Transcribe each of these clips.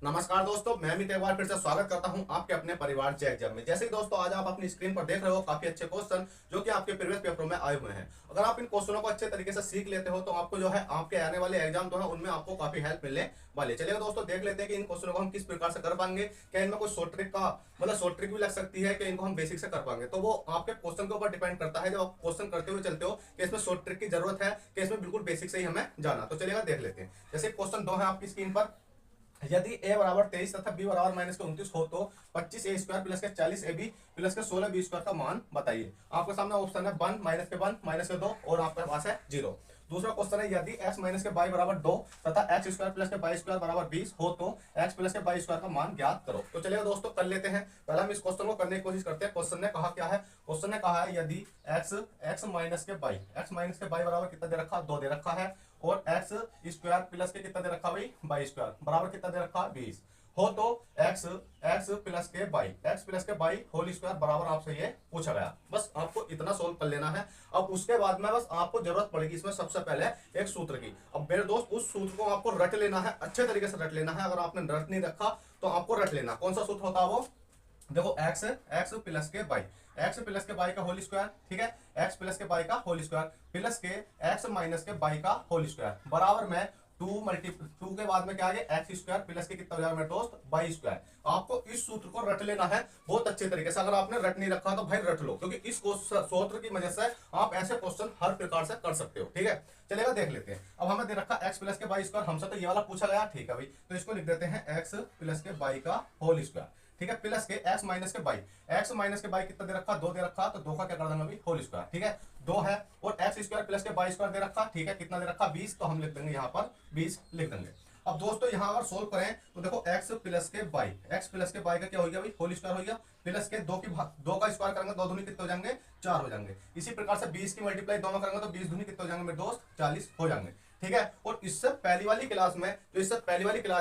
नमस्कार दोस्तों, मैं अमित एक बार फिर से स्वागत करता हूं आपके अपने परिवार चेक एग्जाम में। जैसे कि दोस्तों आज आप अपनी स्क्रीन पर देख रहे हो काफी अच्छे क्वेश्चन जो कि आपके प्रीवियस पेपरों में आए हुए हैं। अगर आप इन क्वेश्चनों को अच्छे तरीके से सीख लेते हो तो आपको जो है आपके आने वाले एग्जाम जो है उनमें आपको काफी हेल्प मिलने वाली है। चलिए दोस्तों देख लेते हैं कि इन क्वेश्चनों को हम किस प्रकार से कर पाएंगे। क्या इनमें कोई शॉर्ट ट्रिक का शॉर्ट ट्रिक भी लग सकती है कि इनको हम बेसिक से कर पाएंगे, तो वो आपके क्वेश्चन के ऊपर डिपेंड करता है। जब आप क्वेश्चन करते हुए चलते हो कि इसमें शॉर्ट ट्रिक की जरूरत है कि इसमें बिल्कुल बेसिक से ही हमें जाना, तो चलिएगा देख लेते हैं। जैसे क्वेश्चन 2 है आपकी स्क्रीन पर। यदि a बराबर 23 तथा b बराबर माइनस के 29 हो तो 25a स्क्वायर प्लस के 40ab प्लस के 16b स्क्वायर का मान बताइए। आपके सामने ऑप्शन है 1 माइनस के 1 माइनस के 2 और आपके पास है 0। दूसरा क्वेश्चन है यदि x माइनस के y बराबर 2 तथा x स्क्वायर प्लस के y स्क्वायर बराबर 20 हो तो x प्लस के y स्क्वायर का मान ज्ञात करो। तो चलिए दोस्तों कर लेते हैं। पहले हम इस क्वेश्चन को करने की कोशिश करते हैं। क्वेश्चन ने कहा क्या है? क्वेश्चन ने कहा है यदि x माइनस के y बराबर कितना दे रखा? 2 दे रखा है और एक्स स्क्वायर प्लस के कितना दे रखा भाई? बाई स्क्वायर बराबर कितना दे रखा? 20 हो तो एक्स प्लस के बाई होल स्क्वायर बराबर आपसे ये पूछा गया। बस आपको इतना सोल्व कर लेना है। अब उसके बाद में बस आपको जरूरत पड़ेगी इसमें सबसे पहले एक सूत्र की। अब मेरे दोस्त उस सूत्र को आपको रट लेना है, अच्छे तरीके से रट लेना है। अगर आपने रट नहीं रखा तो आपको रट लेना। कौन सा सूत्र होता है वो? देखो एक्स प्लस के बाई का होल स्क्वायर, ठीक है। एक्स प्लस के बाई का होल स्क्वायर प्लस के एक्स माइनस के बाई का होल स्क्वायर बराबर में 2 के बाद में क्या आ गया? एक्स स्क्वायर प्लस के कितना हो जाएगा मेरे दोस्त? By square. आपको इस सूत्र को रट लेना है बहुत अच्छे तरीके से। अगर आपने रट नहीं रखा तो भाई रट लो, क्योंकि इस सूत्र की वजह से आप ऐसे क्वेश्चन हर प्रकार से कर सकते हो, ठीक है। चलेगा देख लेते हैं। अब हमें दे रखा एक्स प्लस के बाई स्क्वायर, हमसे तो ये वाला पूछा गया, ठीक है भाई। तो इसको लिख देते हैं एक्स प्लस के बाई का होल स्क्वायर, ठीक है, प्लस के एक्स माइनस के बाई कितना दे रखा? 2 दे रखा, तो 2 का क्या कर देंगे अभी? होल स्क्वायर, ठीक है। 2 है और एक्स स्क्वायर प्लस के बाई स्क्वायर दे रखा, ठीक है। कितना दे रखा? 20, तो हम लिख देंगे यहाँ पर 20 लिख देंगे। अब दोस्तों यहाँ अगर सोल्व करें तो देखो एक्स प्लस के बाई का क्या हो गया भाई? होल स्क्वायर हो गया प्लस के 2 का स्क्वायर करेंगे 2 दूनी कितने हो जाएंगे? 4 हो जाएंगे। इसी प्रकार से 20 की मल्टीप्लाई 2 में करेंगे तो 20 दूनी कितने हो जाएंगे मेरे दोस्त? 40 हो जाएंगे, ठीक है। और इससे पहली वाली क्लास में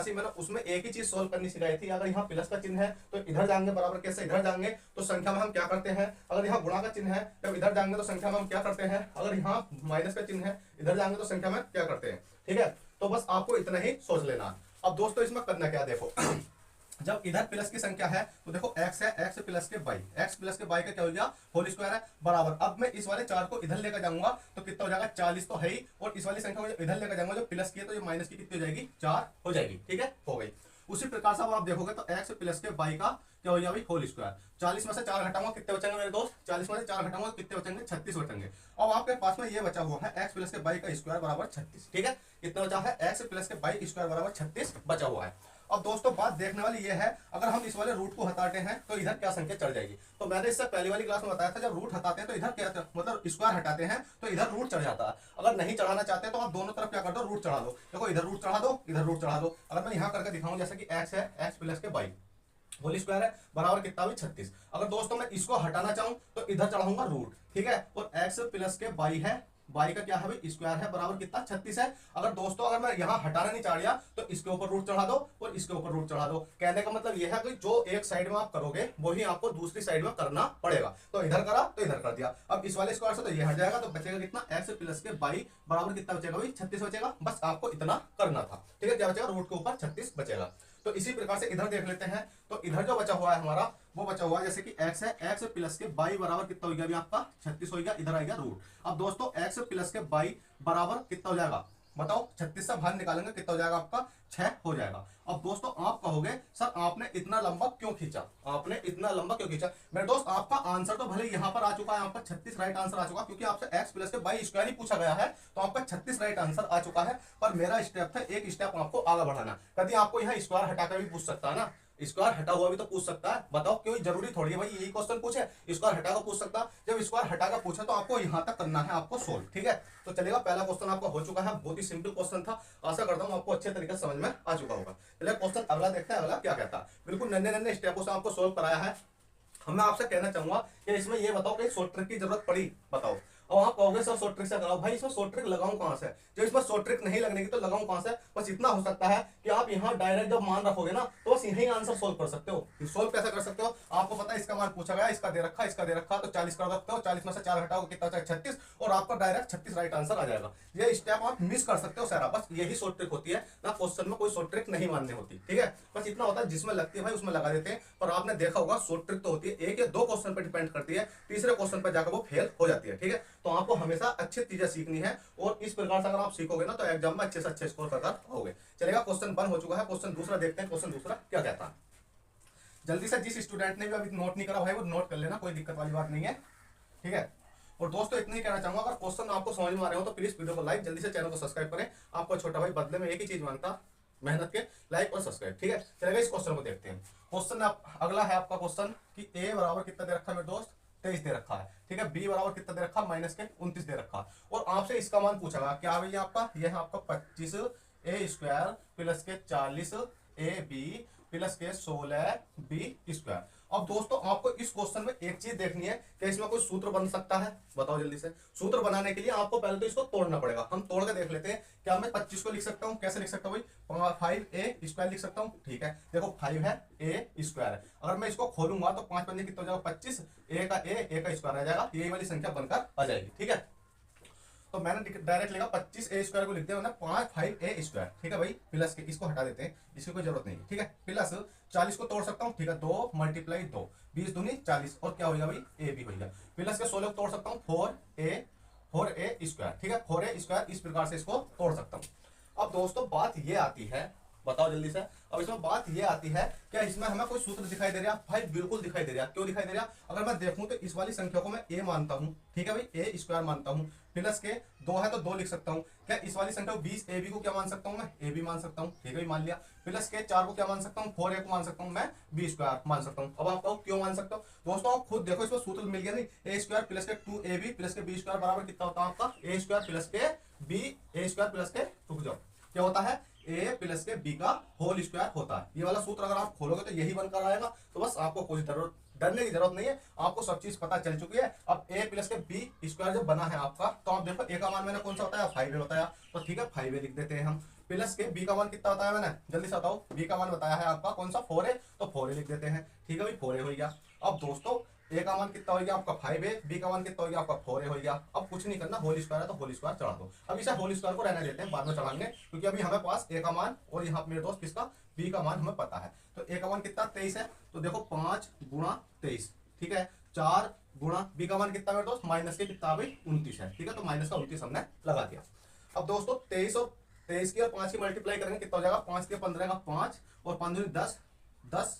ही मैंने उसमें एक ही चीज सोल्व करनी सिखाई थी। अगर यहाँ प्लस का चिन्ह है तो इधर जाएंगे, बराबर कैसे इधर जाएंगे तो संख्या में हम क्या करते हैं? अगर यहाँ गुणा का चिन्ह है तब इधर जाएंगे तो संख्या में हम क्या करते हैं? अगर यहाँ माइनस का चिन्ह है इधर जाएंगे तो संख्या में क्या करते हैं, ठीक है। तो बस आपको इतना ही सोच लेना। अब दोस्तों इसमें करना क्या देखो जब इधर प्लस की संख्या है तो देखो एक्स है, एक्स प्लस के बाई का क्या हो गया? होल स्क्वायर है बराबर। अब मैं इस वाले 4 को इधर लेकर जाऊंगा तो कितना हो जाएगा? 40 तो है ही, और इस वाली संख्या को इधर लेकर जाऊंगा जो प्लस की है तो ये माइनस की कितनी हो जाएगी? 4 हो जाएगी, ठीक है, हो गई। उसी प्रकार से अब आप देखोगे तो एक्स प्लस के बाई का क्या हो जाएगा? Whole square. 40 में से 4 घटाऊंगा कितने बचेंगे मेरे दोस्त? 40 में से 4 घटाऊंगा कितने बचेंगे? 36 बचेंगे। अब आपके पास में ये बचा हुआ है एक्स प्लस के बाई का स्क्वायर बराबर 36, ठीक है। कितना बचा है? एक्स प्लस के बाई स्क्वायर बराबर 36 बचा हुआ है। अब दोस्तों बात देखने वाली ये है, अगर हम इस वाले रूट को हटाते हैं तो इधर क्या संख्या चढ़ जाएगी? तो मैंने इससे पहली वाली क्लास में बताया था, जब रूट हटाते हैं तो इधर क्या मतलब स्क्वायर हटाते हैं तो इधर रूट चढ़ जाता है। अगर नहीं चढ़ाना चाहते तो आप दोनों तरफ क्या कर दो? रूट चढ़ा दो। देखो इधर रूट चढ़ा दो, इधर रूट चढ़ा दो। अगर मैं यहाँ करके दिखाऊं जैसे कि एक्स है, एक्स प्लस के बाई होल स्क्वायर है बराबर कितना भी 36। अगर दोस्तों मैं इसको हटाना चाहूं तो इधर चढ़ाऊंगा रूट, ठीक है। और एक्स प्लस के बाई है, बाई का क्या है भाई? स्क्वायर है बराबर कितना? 36 है। अगर दोस्तों अगर मैं यहाँ हटाना नहीं चाह रहा तो इसके ऊपर रूट चढ़ा दो और इसके ऊपर रूट चढ़ा दो। कहने का मतलब यह है कि जो एक साइड में आप करोगे वही आपको दूसरी साइड में करना पड़ेगा। तो इधर करा तो इधर कर दिया। अब इस वाले स्क्वायर से तो ये हट जाएगा तो बचेगा कितना? एक्स प्लस के बाई बराबर कितना बचेगा भाई? 36 बचेगा। बस आपको इतना करना था, ठीक है। क्या बचेगा? रूट के ऊपर 36 बचेगा। तो इसी प्रकार से इधर देख लेते हैं। तो इधर जो बचा हुआ है हमारा वो बचा हुआ है जैसे कि x है, x प्लस के बाई बराबर कितना हो गया अभी आपका? 36 हो गया। इधर आ गया रूट। अब दोस्तों x प्लस के बाई बराबर कितना हो जाएगा? बताओ 36 से बाहर निकालेंगे कितना हो जाएगा आपका? 6 हो जाएगा। अब दोस्तों आप कहोगे सर आपने इतना लंबा क्यों खींचा? मेरे दोस्त आपका आंसर तो भले यहाँ पर आ चुका है, आपका 36 राइट आंसर आ चुका, क्योंकि आपसे x प्लस के बाई स्क्वायर ही पूछा गया है तो आपका 36 राइट आंसर आ चुका है। पर मेरा स्टेप था एक स्टेप आपको आगे बढ़ाना। कभी आपको यहाँ स्क्वायर हटाकर भी पूछ सकता है ना, स्क्वायर हटा हुआ भी तो पूछ सकता है। बताओ क्यों जरूरी थोड़ी है भाई यही क्वेश्चन पूछे? स्क्वायर हटा कर पूछ सकता। जब स्क्वायर हटा कर पूछा तो आपको यहाँ तक करना है आपको सोल्व, ठीक है। तो चलेगा पहला क्वेश्चन आपका हो चुका है, बहुत ही सिंपल क्वेश्चन था। आशा करता हूँ आपको अच्छे तरीके से समझ में आ चुका होगा। चलिए क्वेश्चन अगला देखते हैं, अगला क्या कहता है। बिल्कुल नन्हे नन्हे स्टेपों से आपको सोल्व कराया है। मैं आपसे कहना चाहूंगा कि इसमें ये बताओ कि शॉर्ट ट्रिक की जरूरत पड़ी? बताओ। अब आप कहोगे सर शॉर्ट ट्रिक से कराओ, भाई इसमें शॉर्ट ट्रिक लगाऊं कहां से, जब इसमें शॉर्ट ट्रिक नहीं लगने की तो लगाऊं कहां से। बस इतना हो सकता है कि आप यहाँ डायरेक्ट जब मान रखोगे ना तो बस यही आंसर सोल्व कर सकते हो। सोल्व कैसे कर सकते हो, आपको पता है इसका मान पूछा गया, इसका दे रखा, इसका दे रखा, तो 40 कर सकते हो, 40 में से 4 घटाओगे कितना बचा 36, और आपका डायरेक्ट 36 राइट आंसर आ जाएगा। ये स्टेप आप मिस कर सकते हो सारा, बस यही शॉर्ट ट्रिक होती है ना, क्वेश्चन में कोई शॉर्ट ट्रिक नहीं माननी होती, ठीक है। बस इतना होता है जिसमें लगती है भाई उसमें लगा देते हैं, पर आपने देखा होगा शॉर्ट ट्रिक तो होती है एक या दो क्वेश्चन पर डिपेंड करती है, तीसरे क्वेश्चन पर जाकर वो फेल हो जाती है, ठीक है। तो आपको हमेशा अच्छी चीजें सीखनी है, और इस प्रकार से अगर आप सीखोगे ना तो एग्जाम में अच्छे से अच्छे स्कोर कर पाओगे। चलेगा, क्वेश्चन 1 हो चुका है, क्वेश्चन दूसरा देखते हैं, क्वेश्चन दूसरा क्या कहता है। जल्दी से जिस स्टूडेंट ने भी अभी नोट नहीं करा भाई वो नोट कर लेना, कोई दिक्कत वाली बात नहीं है, ठीक है। और दोस्तों इतना ही कहना चाहूंगा, अगर क्वेश्चन आपको समझ में आ रहे हो तो प्लीज वीडियो को लाइक, जल्दी से चैनल को सब्सक्राइब करें। आपको छोटा भाई बदले में एक ही चीज मांगता, मेहनत के, लाइक और सब्सक्राइब, ठीक है। चलेगा, इस क्वेश्चन को देखते हैं। क्वेश्चन अगला है आपका क्वेश्चन कि ए बराबर कितना दे रखा है मेरे दोस्त, 23 दे रखा है, ठीक है। बी बराबर कितना दे रखा है, माइनस के 29 दे रखा है, और आपसे इसका मान पूछा गया क्या भैया आपका, यह है आपका 25 ए स्क्वायर प्लस के 40 ए बी प्लस के 16 बी स्क्वायर। अब दोस्तों आपको इस क्वेश्चन में एक चीज देखनी है कि इसमें कोई सूत्र बन सकता है, बताओ जल्दी से। सूत्र बनाने के लिए आपको पहले तो इसको तोड़ना पड़ेगा, हम तोड़ के देख लेते हैं। क्या मैं 25 को लिख सकता हूँ, कैसे लिख सकता हूँ भाई, 5a स्क्वायर लिख सकता हूँ, ठीक है। देखो 5 है a स्क्वायर है, अगर मैं इसको खोलूंगा तो 5 पंजे कितना हो जाएगा 25, a का स्क्वायर आ जाएगा, यही वाली संख्या बनकर आ जाएगी, ठीक है। तो मैंने डायरेक्ट लिखा 25 ए स्क्वायर को लिखते हैं 5 ए स्क्वायर, ठीक है भाई। प्लस के इसको हटा देते हैं, इसकी कोई जरूरत नहीं है, ठीक है। प्लस 40 को तोड़ सकता हूँ, ठीक है, 2 मल्टीप्लाई 2, 20 दूनी 40, और क्या होगा भाई ए भी होगा। प्लस के 16 को तोड़ सकता हूँ 4a स्क्वायर, ठीक है, 4a स्क्वायर, इस प्रकार से इसको तोड़ सकता हूँ। अब दोस्तों बात ये आती है, बताओ जल्दी से। अब इसमें बात ये आती है क्या इसमें हमें कोई सूत्र दिखाई दे रहा है, भाई बिल्कुल दिखाई दे रहा है। क्यों दिखाई दे रहा है, अगर मैं देखूं तो इस वाली संख्या को मैं a मानता हूं, ठीक है भाई, a स्क्वायर मानता हूं, प्लस के 2 है तो 2 लिख सकता हूं। क्या इस वाली संख्या 20 ab को क्या मान सकता हूं, मैं a भी मान सकता हूं, ठीक है भाई, मान लिया। प्लस के 4 को क्या मान सकता हूं, 4a को मान सकता हूं, मैं b स्क्वायर मान सकता हूं। अब आप कहो क्यों मान सकता हूं, दोस्तों आप खुद देखो, इसमें सूत्र मिल गया नहीं, a स्क्वायर प्लस के 2ab प्लस के b स्क्वायर बराबर कितना होता है आपका, a स्क्वायर प्लस के b, a स्क्वायर प्लस के, रुक जाओ, क्या होता है, a प्लस के b का होल स्क्वायर होता है। ये वाला सूत्र अगर आप खोलोगे तो यही बनकर आएगा। तो बस आपको कोई डरने की जरूरत नहीं है, आपको सब चीज पता चल चुकी है। अब a प्लस के b स्क्वायर जब बना है आपका, तो आप देखो a का मान मैंने कौन सा बताया, 5a बताया, तो ठीक है 5a लिख देते हैं हम। प्लस के b का मान कितना बताया मैंने, जल्दी से बताओ, b का मान बताया है आपका कौन सा, 4a, तो 4a लिख देते हैं, ठीक है भाई, 4a हो गया। अब दोस्तों a का मान कितना हो गया आपका 5a, b का मान कितना हो गया आपका 4a हो गया। अब कुछ नहीं करना, होल स्क्वायर है तो होल स्क्वायर चढ़ा दो। अब इसे होल स्क्वायर को रहने देते हैं, बाद में चढ़ाएंगे, क्योंकि अभी हमें पास a का मान और यहाँ मेरे दोस्त किसका, b का मान हमें पता है। तो a का मान कितना 23 है, तो देखो 5 गुणा 23, ठीक है, 4 गुणा b का मान कितना मेरे दोस्त, माइनस के कितना भाई 29 है, ठीक है, तो माइनस का 29 हमने लगा दिया। अब दोस्तों 23 और 23 की और 5 की मल्टीप्लाई करेंगे कितना हो जाएगा, 5 के 15 का 5 और 5 दूनी 10, 10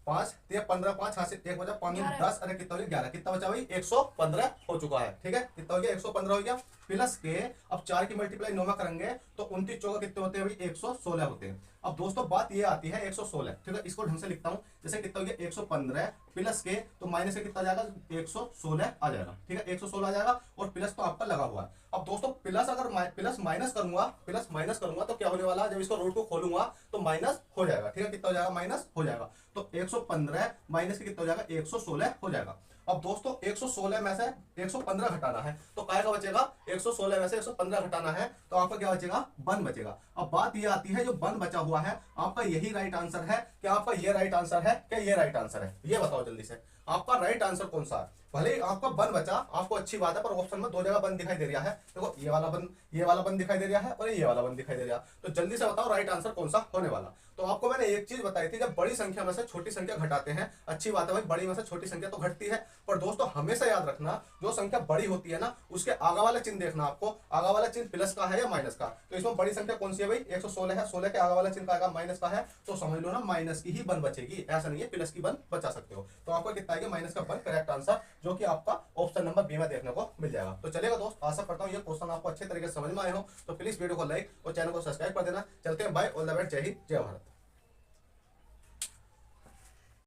5 15 5 हाथ से 1 बचा, 5 10, अरे कितना हो गया 11, कितना बचा भाई 115 हो चुका है, ठीक है, कितना हो गया 115 हो गया। प्लस के अब 4 की मल्टीप्लाई 9 में करेंगे तो 29 चौका कितने होते हैं भाई 116 होते हैं। अब दोस्तों बात ये आती है 116, ठीक है, इसको ढंग से लिखता हूं, जैसे कितना हो गया 115 प्लस के, तो माइनस से कितना जाएगा 116 आ जाएगा, ठीक है, 116 आ जाएगा, और प्लस तो आपका लगा हुआ है। अब दोस्तों प्लस अगर प्लस माइनस करूंगा तो क्या होने वाला है, जब इसको रूट को खोलूंगा तो माइनस हो जाएगा, ठीक है, कितना हो जाएगा माइनस हो जाएगा, तो 115 माइनस के कितना हो जाएगा 116 हो जाएगा। अब दोस्तों 116 में से 115 घटाना है, तो काय का बचेगा 116 में से 115 घटाना है, तो आपका क्या बचेगा 1 बचेगा। अब बात ये आती है जो 1 बचा हुआ है आपका यही राइट आंसर है, क्या आपका ये राइट आंसर है, क्या ये राइट आंसर है, ये बताओ जल्दी से, आपका राइट आंसर कौन सा है। भले ही आपका 1 बचा, आपको अच्छी बात है, पर ऑप्शन में 2 जगह 1 दिखाई दे रहा है, देखो ये वाला 1 दिखाई दे रहा है और ये वाला 1 दिखाई दे रहा है, तो जल्दी से बताओ राइट आंसर कौन सा होने वाला। तो आपको मैंने एक चीज बताई थी, जब बड़ी संख्या में से छोटी संख्या घटाते हैं, अच्छी बात है भाई, बड़ी में से छोटी संख्या तो घटती है, पर दोस्तों हमेशा याद रखना जो संख्या बड़ी होती है ना उसके आगे वाला चिन्ह देखना, आपको आगे वाला चिन्ह प्लस का है या माइनस का। तो इसमें बड़ी संख्या कौन सी है भाई 116 है, 16 के आगे वाला चिन्ह का माइनस का है, तो समझ लो ना माइनस की ही 1 बचेगी, ऐसा नहीं है प्लस की 1 बचा सकते हो। तो आपको कितना आएगा माइनस का 1 करेक्ट आंसर, जो कि आपका ऑप्शन नंबर बी में देखने को मिल जाएगा। तो चलेगा दोस्त, आशा करता हूँ ये क्वेश्चन आपको अच्छे तरीके से समझ में आए हो, तो प्लीज वीडियो को लाइक और चैनल को सब्सक्राइब कर देना। चलते हैं, बाय, ऑल द बेस्ट, जय हिंद, जय भारत।